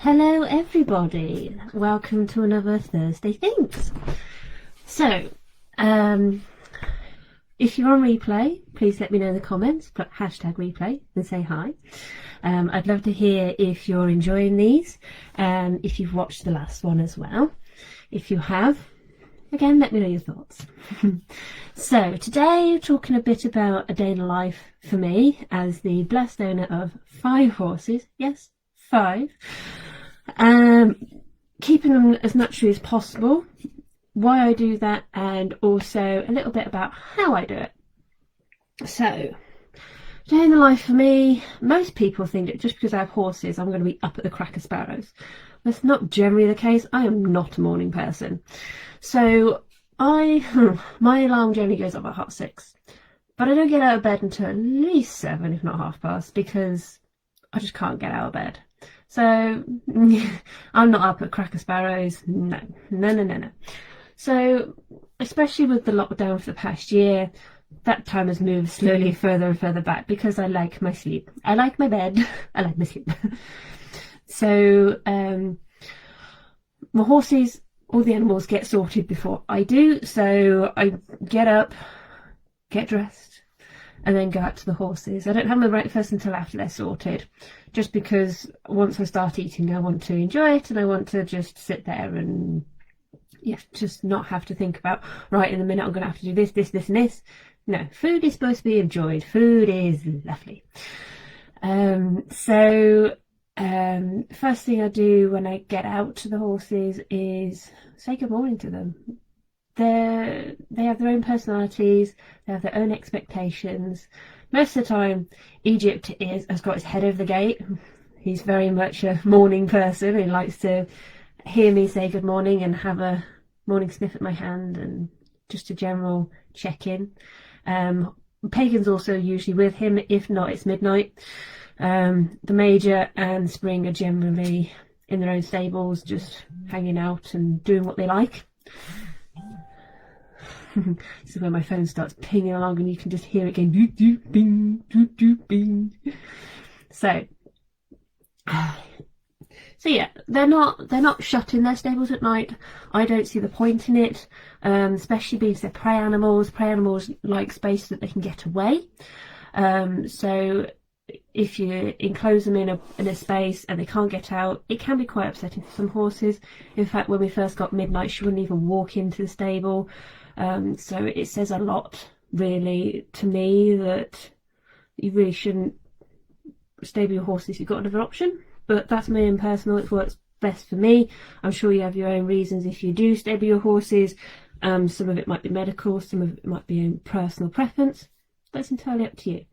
Hello everybody, welcome to another Thursday Thinks. So, if you're on replay, please let me know in the comments, put hashtag replay and say hi. I'd love to hear if you're enjoying these, and if you've watched the last one as well. If you have, again, let me know your thoughts. So today we're talking a bit about a day in the life for me as the blessed owner of 5 horses. Yes, 5. Keeping them as naturally as possible, why I do that, and also a little bit about how I do it. So, day in the life for me, most people think that just because I have horses I'm going to be up at the crack of sparrows. That's not generally the case. I am not a morning person. So my alarm generally goes off at 6:30, but I don't get out of bed until at least 7, if not 7:30, because I just can't get out of bed. So I'm not up at crack of sparrows. No. So especially with the lockdown for the past year, that time has moved slowly further and further back because I like my sleep. I like my bed. I like my sleep. So my horses, all the animals get sorted before I do. So I get up, get dressed, and then go out to the horses. I don't have my breakfast until after they're sorted, just because once I start eating I want to enjoy it, and I want to just sit there and just not have to think about, right, in a minute I'm going to have to do this and this. No, food is supposed to be enjoyed. Food is lovely. First thing I do when I get out to the horses is say good morning to them. They have their own personalities, they have their own expectations. Most of the time Egypt has got his head over the gate. He's very much a morning person. He likes to hear me say good morning and have a morning sniff at my hand and just a general check-in. Pagan's also usually with him. If not, it's midnight. The Major and Spring are generally in their own stables, just hanging out and doing what they like. This is where my phone starts pinging along and you can just hear it going doot doot bing, doot doot bing. So yeah, they're not shut in their stables at night. I don't see the point in it, especially because they're prey animals. Prey animals like space that they can get away. So if you enclose them in a space and they can't get out, it can be quite upsetting for some horses. In fact, when we first got Midnight, she wouldn't even walk into the stable. So it says a lot, really, to me, that you really shouldn't stable your horses if you've got another option. But that's my own personal, it works best for me. I'm sure you have your own reasons if you do stable your horses. Some of it might be medical, some of it might be your own personal preference. That's entirely up to you.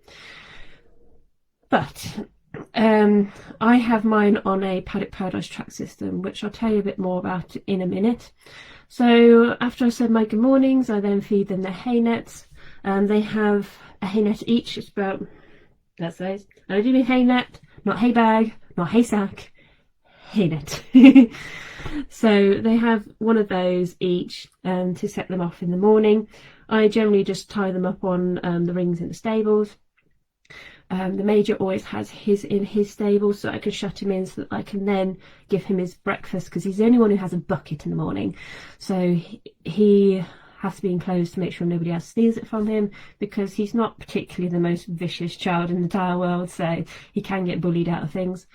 But I have mine on a Paddock Paradise track system, which I'll tell you a bit more about in a minute. So after I said my good mornings, I then feed them their hay nets. They have a hay net each. It's about that size. And I do mean hay net, not hay bag, not hay sack, hay net. So they have one of those each to set them off in the morning. I generally just tie them up on the rings in the stables. The Major always has his in his stable, so I can shut him in so that I can then give him his breakfast, because he's the only one who has a bucket in the morning. So he has to be enclosed to make sure nobody else steals it from him, because he's not particularly the most vicious child in the entire world, so he can get bullied out of things.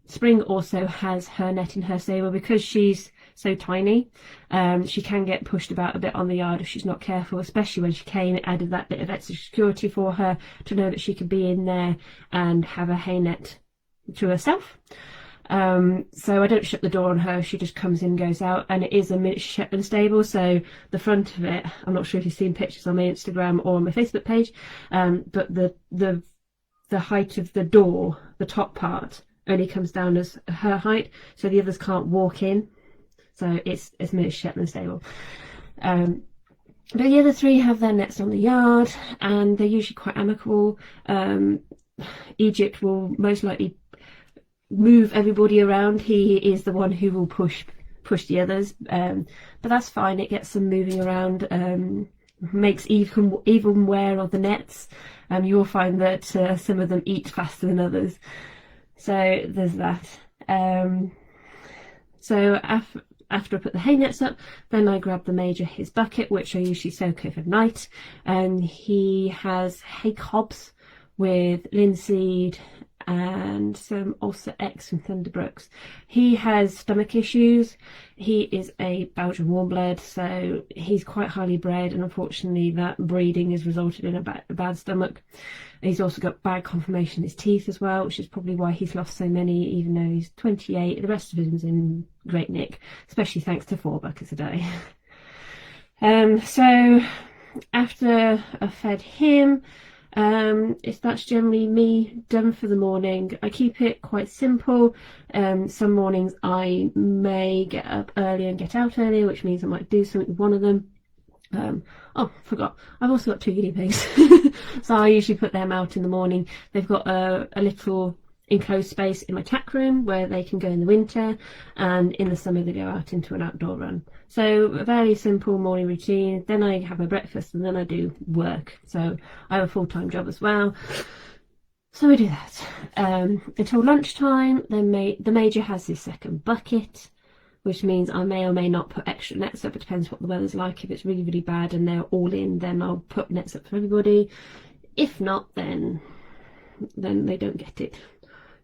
Spring also has her net in her stable because she's so tiny. She can get pushed about a bit on the yard if she's not careful, especially when she came. It added that bit of extra security for her to know that she could be in there and have a hay net to herself. So I don't shut the door on her. She just comes in, goes out, and it is a miniature Shetland stable. So the front of it, I'm not sure if you've seen pictures on my Instagram or on my Facebook page, but the height of the door, the top part, only comes down as her height, so the others can't walk in. So it's miniature Shetland stable. But the other 3 have their nets on the yard, and they're usually quite amicable. Egypt will most likely move everybody around. He is the one who will push the others, but that's fine. It gets them moving around, makes even wear of the nets. You'll find that some of them eat faster than others. So there's that. So after I put the hay nets up, then I grab the Major his bucket, which I usually soak overnight, and he has hay cobs with linseed and some Ulster X from Thunderbrooks. He has stomach issues. He is a Belgian warmblood, so he's quite highly bred, and unfortunately that breeding has resulted in a bad stomach. He's also got bad conformation in his teeth as well, which is probably why he's lost so many, even though he's 28. The rest of him's in great nick, especially thanks to 4 buckets a day. So after I've fed him, that's generally me done for the morning. I keep it quite simple. Some mornings I may get up early and get out earlier, which means I might do something with one of them. Forgot, I've also got 2 guinea pigs. So I usually put them out in the morning. They've got a little enclosed space in my tack room where they can go in the winter, and in the summer they go out into an outdoor run. So a very simple morning routine. Then I have my breakfast, and then I do work. So I have a full-time job as well, so I do that until lunchtime. Then the Major has his second bucket, which means I may or may not put extra nets up. It depends what the weather's like. If it's really, really bad and they're all in, then I'll put nets up for everybody. If not, then they don't get it.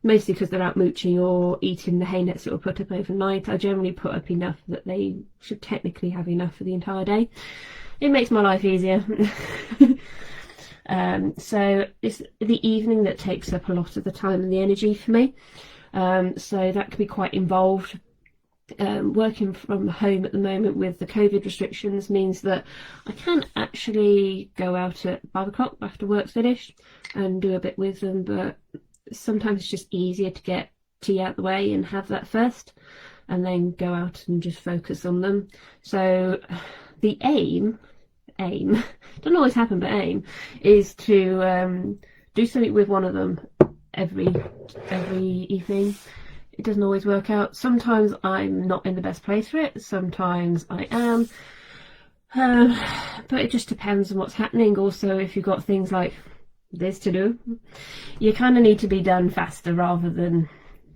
Mostly because they're out mooching or eating the hay nets that were put up overnight. I generally put up enough that they should technically have enough for the entire day. It makes my life easier. So it's the evening that takes up a lot of the time and the energy for me. So that can be quite involved. Working from home at the moment with the COVID restrictions means that I can't actually go out at 5 o'clock after work's finished and do a bit with them, but sometimes it's just easier to get tea out the way and have that first, and then go out and just focus on them. So the aim doesn't always happen, but aim is to do something with one of them every evening. It doesn't always work out. Sometimes I'm not in the best place for it, sometimes I am, but it just depends on what's happening. Also, if you've got things like this to do, you kind of need to be done faster rather than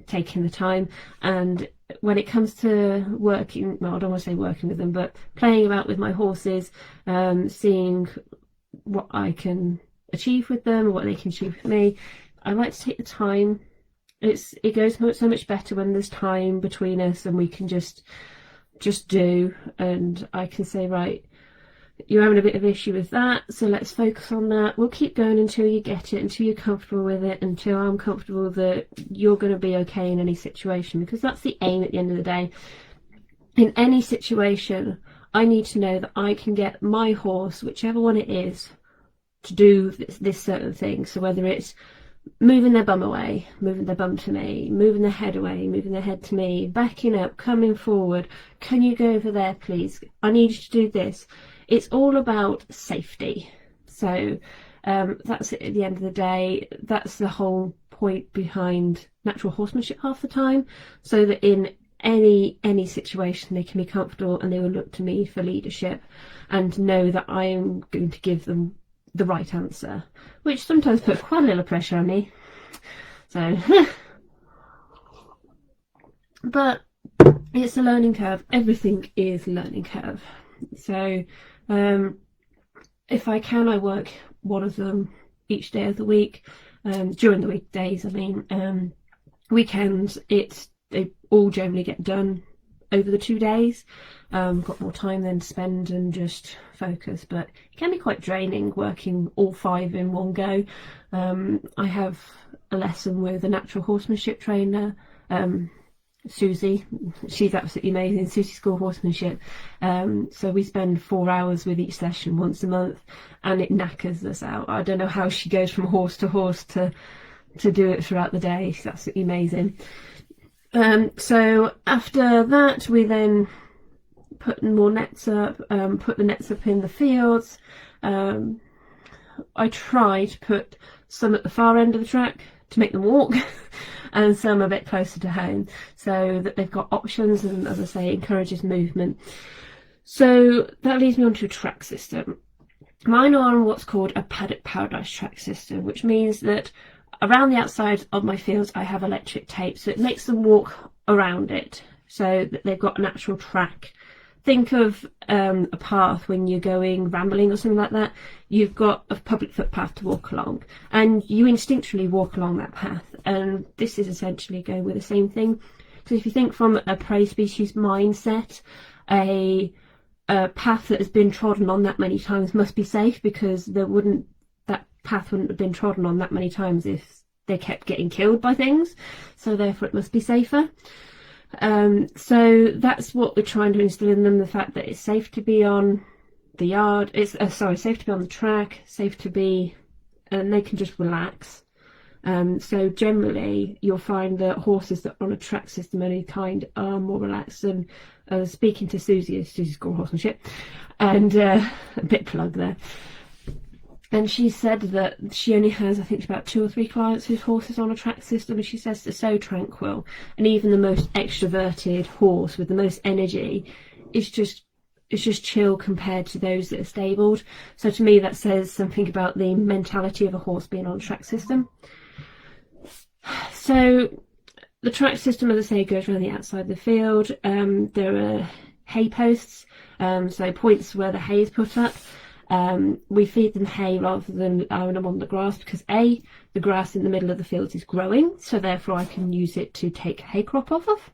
taking the time. And when it comes to working, well, I don't want to say working with them, but playing about with my horses, seeing what I can achieve with them, what they can achieve with me, I like to take the time. It goes so much better when there's time between us and we can just do, and I can say, right, you're having a bit of issue with that, so let's focus on that. We'll keep going until you get it, until you're comfortable with it, until I'm comfortable that you're going to be okay in any situation, because that's the aim at the end of the day. In any situation, I need to know that I can get my horse, whichever one it is, to do this certain thing. So whether it's moving their bum away, moving their bum to me, moving their head away, moving their head to me, backing up, coming forward, can you go over there please, I need you to do this. It's all about safety. So that's it at the end of the day. That's the whole point behind natural horsemanship half the time, so that in any situation they can be comfortable and they will look to me for leadership and know that I am going to give them the right answer, which sometimes puts quite a little pressure on me. So but it's a learning curve. Everything is a learning curve. So if I can, I work one of them each day of the week. During the weekdays, I mean, weekends, they all generally get done over the 2 days. Got more time then to spend and just focus, but it can be quite draining working all 5 in one go. I have a lesson with a natural horsemanship trainer, Susie. She's absolutely amazing. Susie School Horsemanship. So we spend 4 hours with each session once a month, and it knackers us out. I don't know how she goes from horse to horse to do it throughout the day. She's absolutely amazing. So after that, we then put more nets up, put the nets up in the fields. I try to put some at the far end of the track to make them walk and some a bit closer to home, so that they've got options and, as I say, encourages movement. So that leads me on to a track system. Mine are on what's called a Paddock Paradise track system, which means that around the outside of my fields I have electric tape, so it makes them walk around it so that they've got an actual track. Think of a path when you're going rambling or something like that. You've got a public footpath to walk along, and you instinctually walk along that path, and this is essentially going with the same thing. So if you think from a prey species mindset, a path that has been trodden on that many times must be safe, because that path wouldn't have been trodden on that many times if they kept getting killed by things, so therefore it must be safer. So that's what we're trying to instill in them, the fact that it's safe to be on the yard, safe to be on the track, safe to be, and they can just relax. So generally you'll find that horses that are on a track system of any kind are more relaxed. And speaking to Susie's got horsemanship, and a bit plug there, and she said that she only has, I think, about 2 or 3 clients whose horses on a track system, and she says they're so tranquil, and even the most extroverted horse with the most energy is just chill compared to those that are stabled. So to me that says something about the mentality of a horse being on a track system. So the track system, as I say, goes around the outside of the field. There are hay posts, so points where the hay is put up. We feed them hay rather than allowing them on the grass, because the grass in the middle of the fields is growing, so therefore I can use it to take hay crop off of.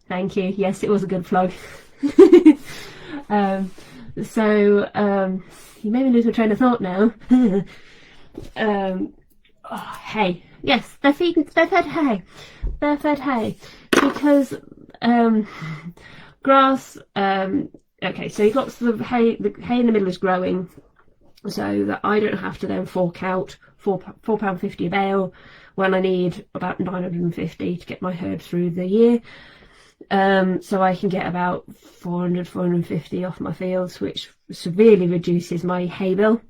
Thank you. Yes, it was a good plug. You made me lose my train of thought now. Hay. Yes, they're fed hay. They're fed hay because grass. Okay, so lots of hay. The hay in the middle is growing, so that I don't have to then fork out £4.50 a bale when I need about 950 to get my herd through the year. So I can get about 450 off my fields, which severely reduces my hay bill.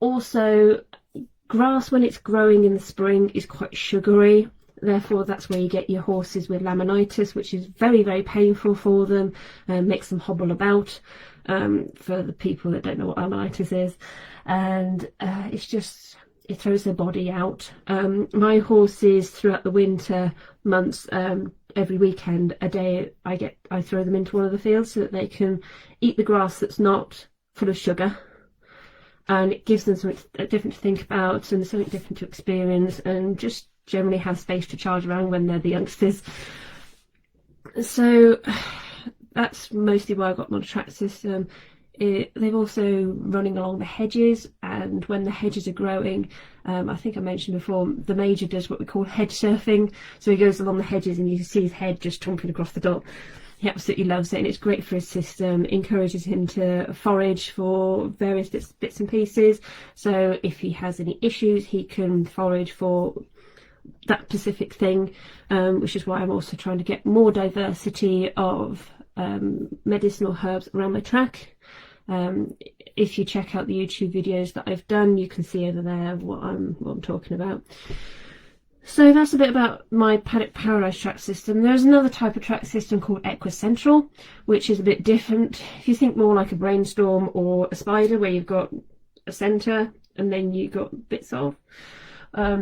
Also, grass when it's growing in the spring is quite sugary. Therefore, that's where you get your horses with laminitis, which is very, very painful for them, and makes them hobble about, for the people that don't know what laminitis is. And it throws their body out. My horses throughout the winter months, every weekend, a day, I throw them into one of the fields so that they can eat the grass that's not full of sugar. And it gives them something different to think about and something different to experience, and just generally have space to charge around when they're the youngsters. So that's mostly why I got my track system. They've also running along the hedges, and when the hedges are growing, I think I mentioned before, the major does what we call hedge surfing. So he goes along the hedges and you can see his head just trumping across the top. He absolutely loves it, and it's great for his system. Encourages him to forage for various bits and pieces. So if he has any issues, he can forage for that specific thing, which is why I'm also trying to get more diversity of medicinal herbs around my track. If you check out the YouTube videos that I've done, you can see over there what I'm talking about. So that's a bit about my Paddock Paradise track system. There's another type of track system called Equicentral, which is a bit different. If you think more like a brainstorm or a spider, where you've got a centre and then you've got bits of.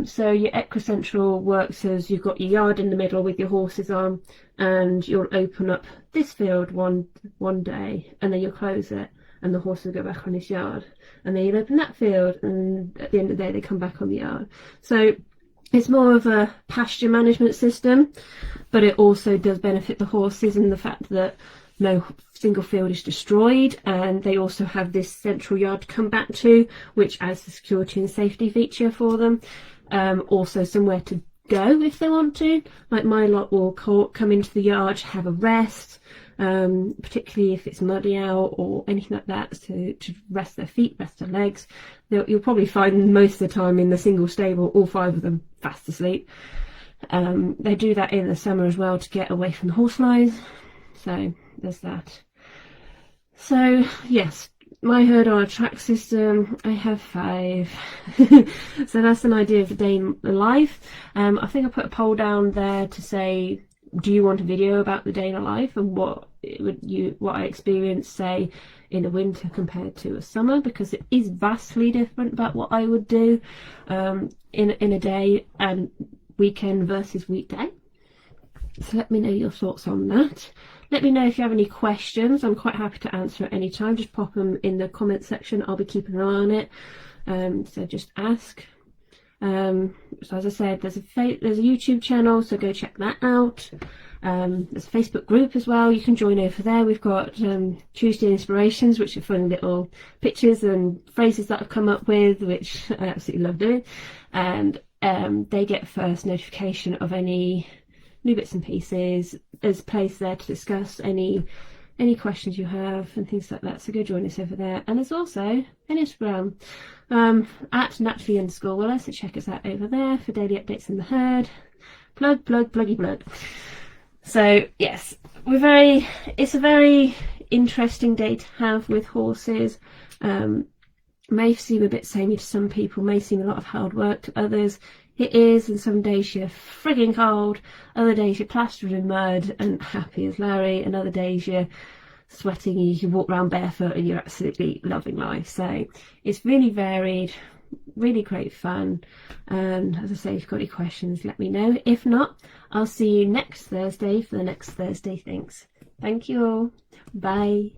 So your Equicentral works as you've got your yard in the middle with your horses on, and you'll open up this field one day, and then you'll close it, and the horses will go back on his yard, and then you'll open that field, and at the end of the day they come back on the yard. So it's more of a pasture management system, but it also does benefit the horses in the fact that no single field is destroyed, and they also have this central yard to come back to, which adds the security and safety feature for them. Also somewhere to go if they want to, like my lot will come into the yard to have a rest, particularly if it's muddy out or anything like that, to rest their feet, rest their legs. You'll probably find most of the time in the single stable all 5 of them fast asleep. They do that in the summer as well to get away from the horseflies, so there's that. So yes, my herd on a track system, I have 5. So that's an idea of a day in the life. I think I put a poll down there to say, do you want a video about the day in a life, and what I experienced, say in a winter compared to a summer, because it is vastly different about what I would do in a day and weekend versus weekday. So let me know your thoughts on that. Let me know if you have any questions. I'm quite happy to answer at any time. Just pop them in the comment section. I'll be keeping an eye on it. So just ask. So as I said, there's a YouTube channel, so go check that out. There's a Facebook group as well. You can join over there. We've got Tuesday Inspirations, which are fun little pictures and phrases that I've come up with, which I absolutely love doing. And they get first notification of any new bits and pieces. There's a place there to discuss any questions you have and things like that, so go join us over there. And there's also an Instagram at naturally_Willow, so check us out over there for daily updates in the herd. Pluggy plug. So yes, it's a very interesting day to have with horses. May seem a bit samey to some people, may seem a lot of hard work to others. It is, and some days you're frigging cold, other days you're plastered in mud and happy as Larry, and other days you're sweating and you can walk around barefoot and you're absolutely loving life. So it's really varied, really great fun. And as I say, if you've got any questions, let me know. If not, I'll see you next Thursday for the next Thursday Thinks. Thank you all. Bye.